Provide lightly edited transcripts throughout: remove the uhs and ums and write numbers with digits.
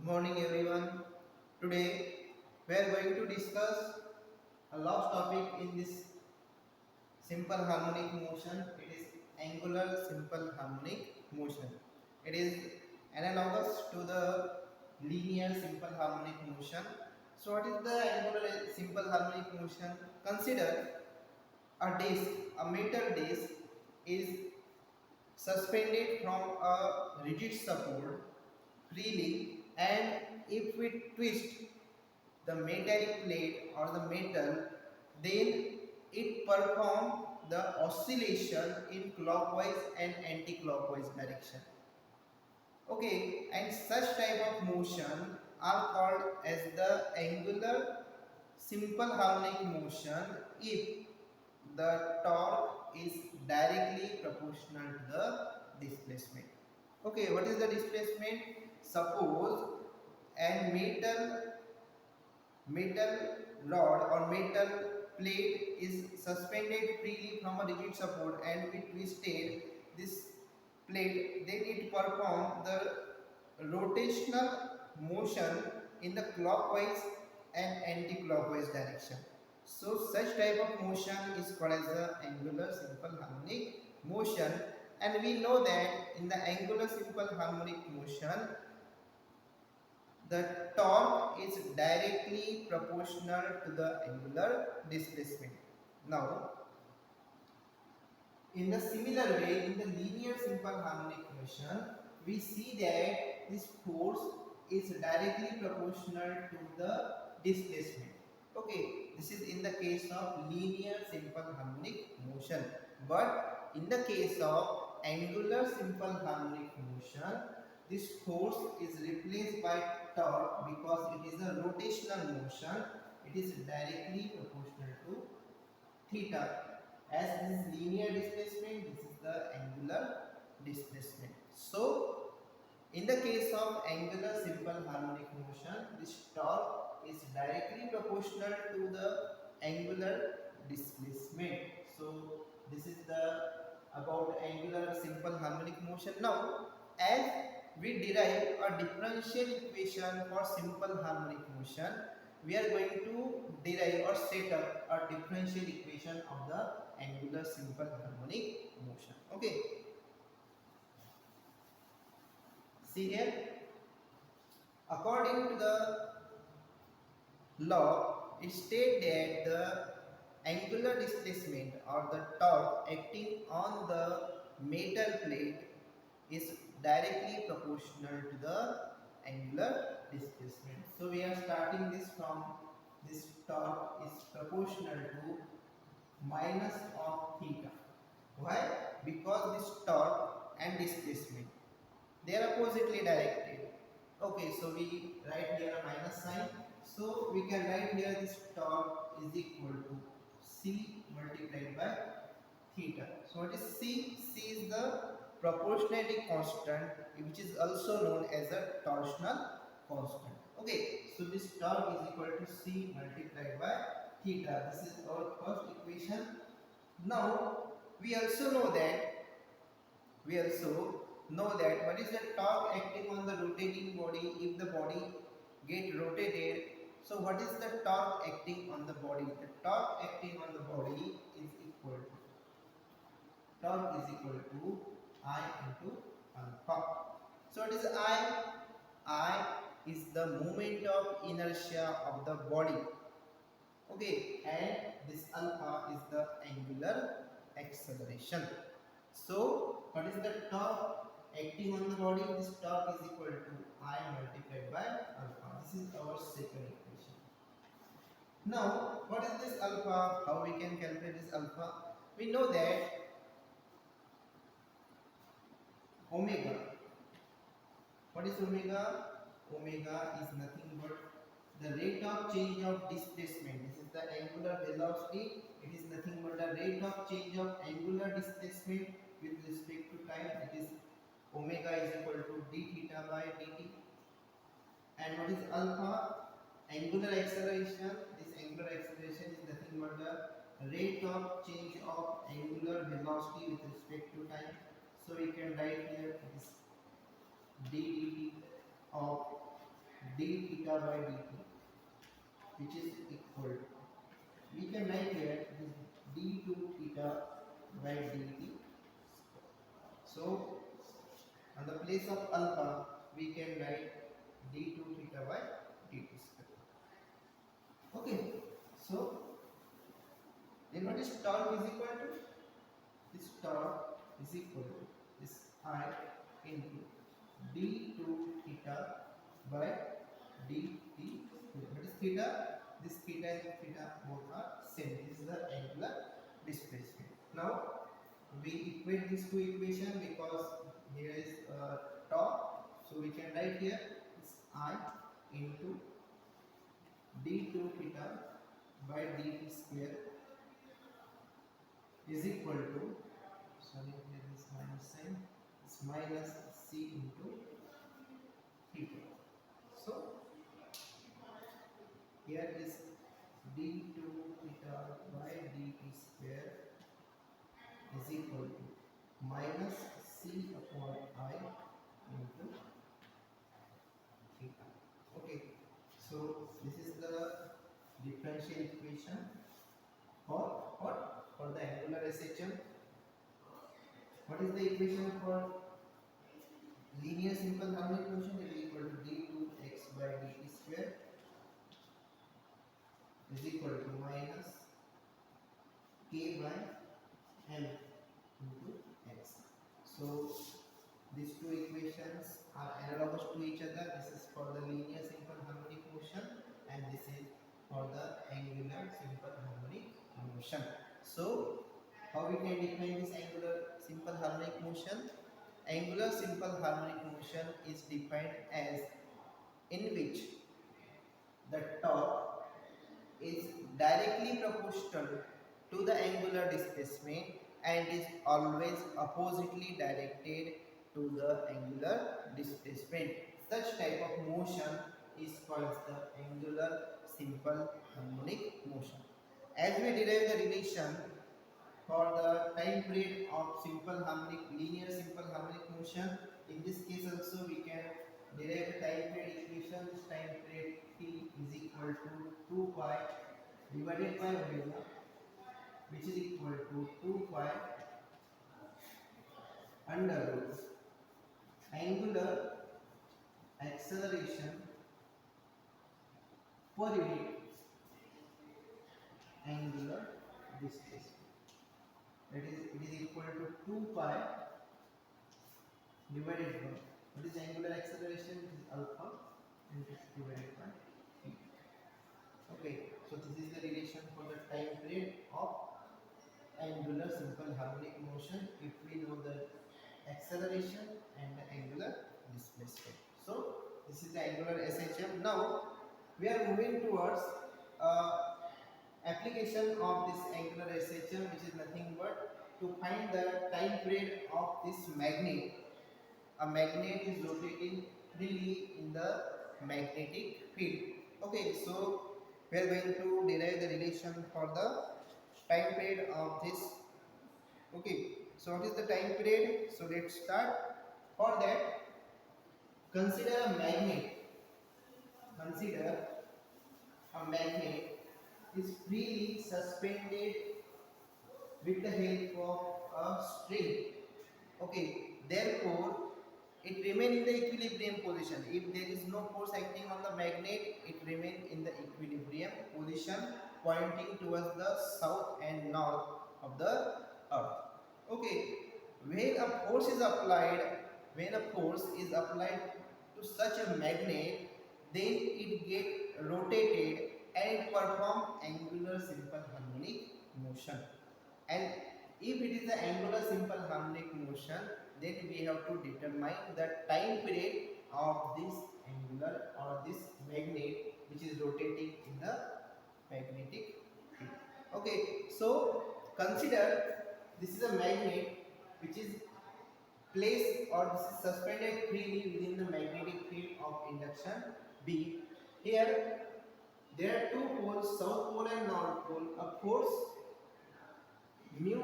Morning everyone. Today we are going to discuss a last topic in this simple harmonic motion. It is angular simple harmonic motion. It is analogous to the linear simple harmonic motion. So what is the angular simple harmonic motion? Consider a disc, a metal disc is suspended from a rigid support freely, and if we twist the metallic plate or the metal, then it performs the oscillation in clockwise and anti-clockwise direction. Okay, and such type of motion are called as the angular simple harmonic motion if the torque is directly proportional to the displacement. Okay, what is the displacement? Suppose a metal rod or metal plate is suspended freely from a rigid support and we twisted this plate, then it performs the rotational motion in the clockwise and anti-clockwise direction. So such type of motion is called as the angular simple harmonic motion, and we know that in the angular simple harmonic motion the torque is directly proportional to the angular displacement. Now, in the similar way, in the linear simple harmonic motion, we see that this force is directly proportional to the displacement. Okay, this is in the case of linear simple harmonic motion. But in the case of angular simple harmonic motion, this force is replaced by torque because it is a rotational motion. It is directly proportional to theta. As this is linear displacement, this is the angular displacement. So, in the case of angular simple harmonic motion, this torque is directly proportional to the angular displacement. So, this is the about angular simple harmonic motion. Now, as we derive a differential equation for simple harmonic motion, we are going to derive or set up a differential equation of the angular simple harmonic motion. Okay, see here, according to the law, it states that the angular displacement or the torque acting on the metal plate is directly proportional to the angular displacement. So we are starting this from this torque is proportional to minus of theta. Why? Because this torque and displacement, they are oppositely directed. Okay, so we write here a minus sign. So we can write here this torque is equal to C multiplied by theta. So what is C? C is the proportionality constant, which is also known as a torsional constant. Okay, so this torque is equal to C multiplied by theta. This is our first equation. Now we also know what is the torque acting on the rotating body if the body get rotated. So what is the torque acting on the body? The torque acting on the body is equal to I into alpha. So what is I? I is the moment of inertia of the body. Okay, and this alpha is the angular acceleration. So what is the torque acting on the body? This torque is equal to I multiplied by alpha. This is our second equation. Now what is this alpha? How we can calculate this alpha? We know that omega. What is omega? Omega is nothing but the rate of change of displacement. This is the angular velocity. It is nothing but the rate of change of angular displacement with respect to time. It is omega is equal to d theta by dt. And what is alpha? Angular acceleration. This angular acceleration is nothing but the rate of change of angular velocity with respect to time. So we can write here it is d dt of d theta by dt, which is equal to, we can write here this d2 theta by dt. So on the place of alpha we can write d2 theta by dt square. Okay, so then what is torque is equal to, this torque is equal to this I into d2 theta by dt. What is theta? This theta and theta both are same. This is the angular displacement. Now we equate these two equations because here is torque, so we can write here is I into d2 theta by dt square is equal to, sorry here is minus sign, it's minus c into theta. So here is d2 theta by dt square is equal to minus c upon I into theta. Okay, so this is the differential equation for what? For the angular SHM. What is the equation for linear simple harmonic motion? It is equal to d2x by dt square is equal to minus k by m into x. So these two equations are analogous to each other. This is for the linear simple harmonic motion and this is for the angular simple harmonic motion. So how we can define this angular simple harmonic motion? Angular simple harmonic motion is defined as in which the torque is directly proportional to the angular displacement and is always oppositely directed to the angular displacement. Such type of motion is called the angular simple harmonic motion. As we derive the relation for the time period of simple harmonic, linear simple harmonic motion, in this case also we can derive the time period equation. This time period t is equal to 2 pi divided by omega, which is equal to 2 pi under root angular acceleration per unit angular displacement. That is, it is equal to 2 pi divided by, what is angular acceleration? It is alpha and it is divided by t. Okay, so this is the relation for the time period of angular simple harmonic motion if we know the acceleration and the angular displacement. So this is the angular SHM. Now we are moving towards application of this angular SHM, which is nothing but to find the time period of this magnet. A magnet is rotating freely in the magnetic field. Okay, so we are going to derive the relation for the time period of this. Okay, so what is the time period? So let's start. For that, consider a magnet. Consider a magnet is freely suspended with the help of a string. Okay, therefore it remains in the equilibrium position. If there is no force acting on the magnet, it remains in the equilibrium position pointing towards the south and north of the earth. Okay, when a force is applied, to such a magnet, then it get rotated and perform angular simple harmonic motion. And if it is the angular simple harmonic motion, then we have to determine the time period of this angular or this magnet which is rotating in the magnetic field. Okay, so consider this is a magnet which is placed or this is suspended freely within the magnetic field of induction B. Here there are two poles, south pole and north pole. A force mu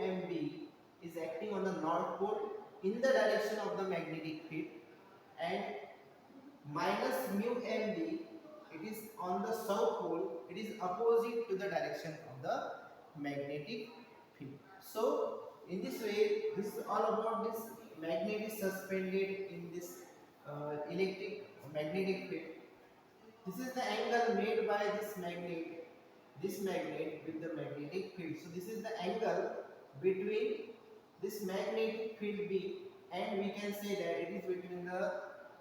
mb is acting on the north pole in the direction of the magnetic field, and minus mu mb, it is on the south pole, it is opposite to the direction of the magnetic field. So in this way, this is all about this magnet is suspended in this electric magnetic field. This is the angle made by this magnet with the magnetic field. So this is the angle between this magnetic field B, and we can say that it is between the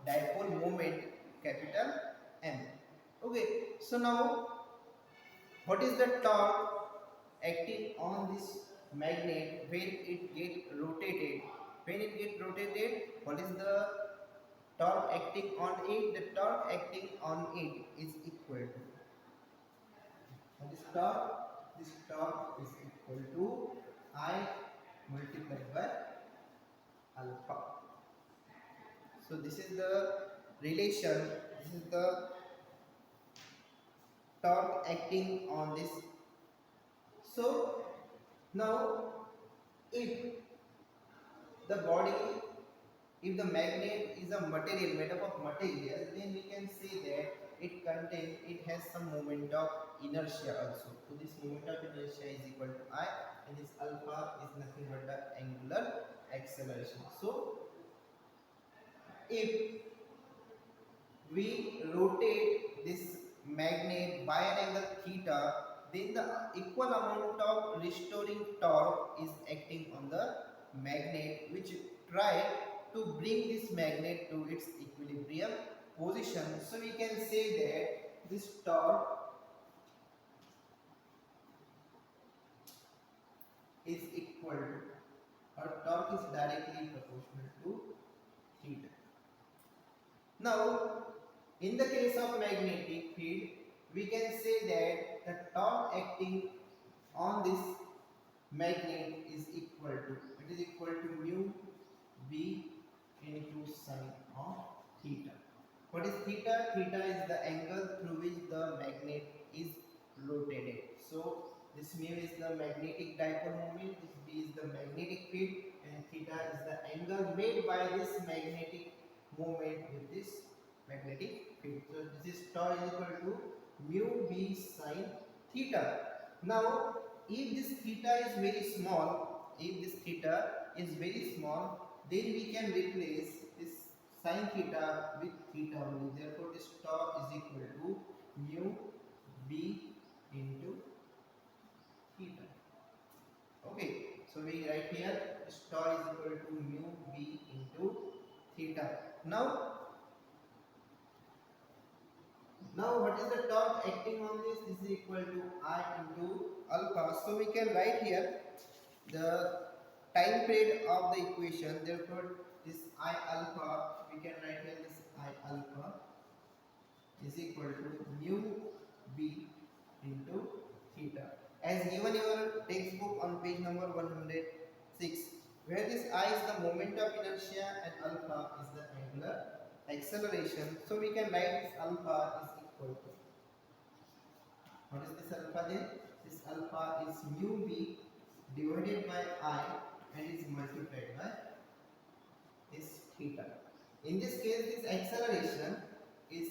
dipole moment capital M. Okay, so now what is the torque acting on this magnet when it get rotated? When it get rotated, what is the torque acting on it? The torque acting on it is equal to, and this torque is equal to I multiplied by alpha. So this is the relation, this is the torque acting on this. So now if the body, if the magnet is a material made up of material, then we can say that it has some moment of inertia also. So this moment of inertia is equal to I, and this alpha is nothing but the angular acceleration. So if we rotate this magnet by an angle theta, then the equal amount of restoring torque is acting on the magnet, which try to bring this magnet to its equilibrium position. So we can say that this torque is equal to, or torque is directly proportional to theta. Now in the case of magnetic field, we can say that the torque acting on this magnet is equal to, it is equal to mu b into sine of theta. What is theta? Theta is the angle through which the magnet is rotated. So this mu is the magnetic dipole moment, this b is the magnetic field, and theta is the angle made by this magnetic moment with this magnetic field. So this is tau is equal to mu b sine theta. Now if this theta is very small, if this theta is very small, then we can replace this sine theta with theta only. Therefore this tau is equal to mu b into theta. Okay, so we write here this tau is equal to mu b into theta. Now what is the torque acting on this? This is equal to I into alpha. So we can write here the time period of the equation. Therefore this I alpha, we can write here this I alpha is equal to mu b into theta, as given in your textbook on page number 106, where this I is the moment of inertia and alpha is the angular acceleration. So we can write this alpha is equal to, what is this alpha then? This alpha is mu b divided by I and is multiplied by this theta. In this case, this acceleration is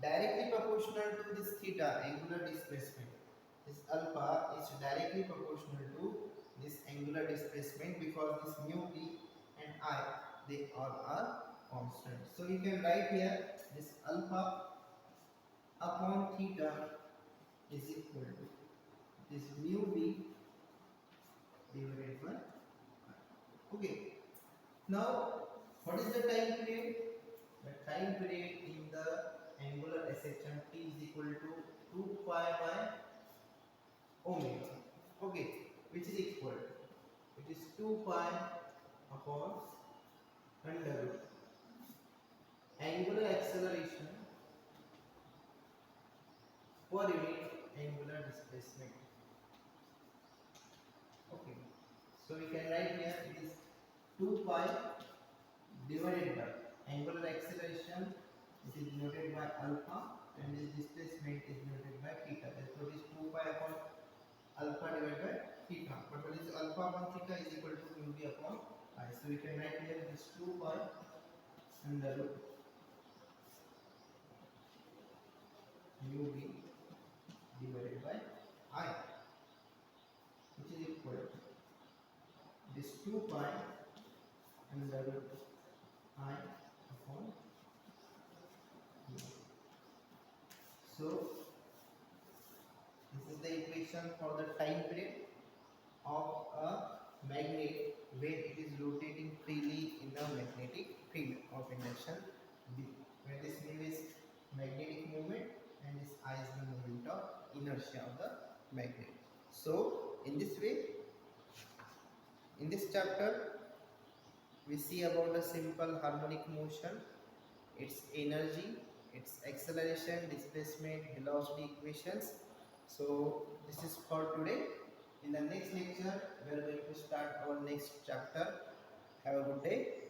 directly proportional to this theta, angular displacement. This alpha is directly proportional to this angular displacement, because this mu b and I, they all are constant. So we can write here this alpha upon theta is equal to this mu b divided by I. Okay. Now what is the time period? The time period in the angular section t is equal to 2 pi by omega. Okay, which is equal to, it is 2 pi upon under root angular acceleration per unit angular displacement. Okay, so we can write here it is 2 pi divided by angular acceleration, this is denoted by alpha, and this displacement is denoted by theta. Therefore it is 2 pi upon alpha divided by theta. But what is alpha upon theta is equal to mu b upon I. So we can write here this 2 pi under root mu v divided by I, which is equal to this 2 pi under root I upon mu. So this is the equation for the time period of a magnet when it is rotating freely in the magnetic field of induction B, where this mu is magnetic moment and this I is the moment of inertia of the magnet. So in this way, in this chapter we see about the simple harmonic motion, its energy, its acceleration, displacement, velocity equations. So this is for today. In the next lecture we are going to start our next chapter. Have a good day.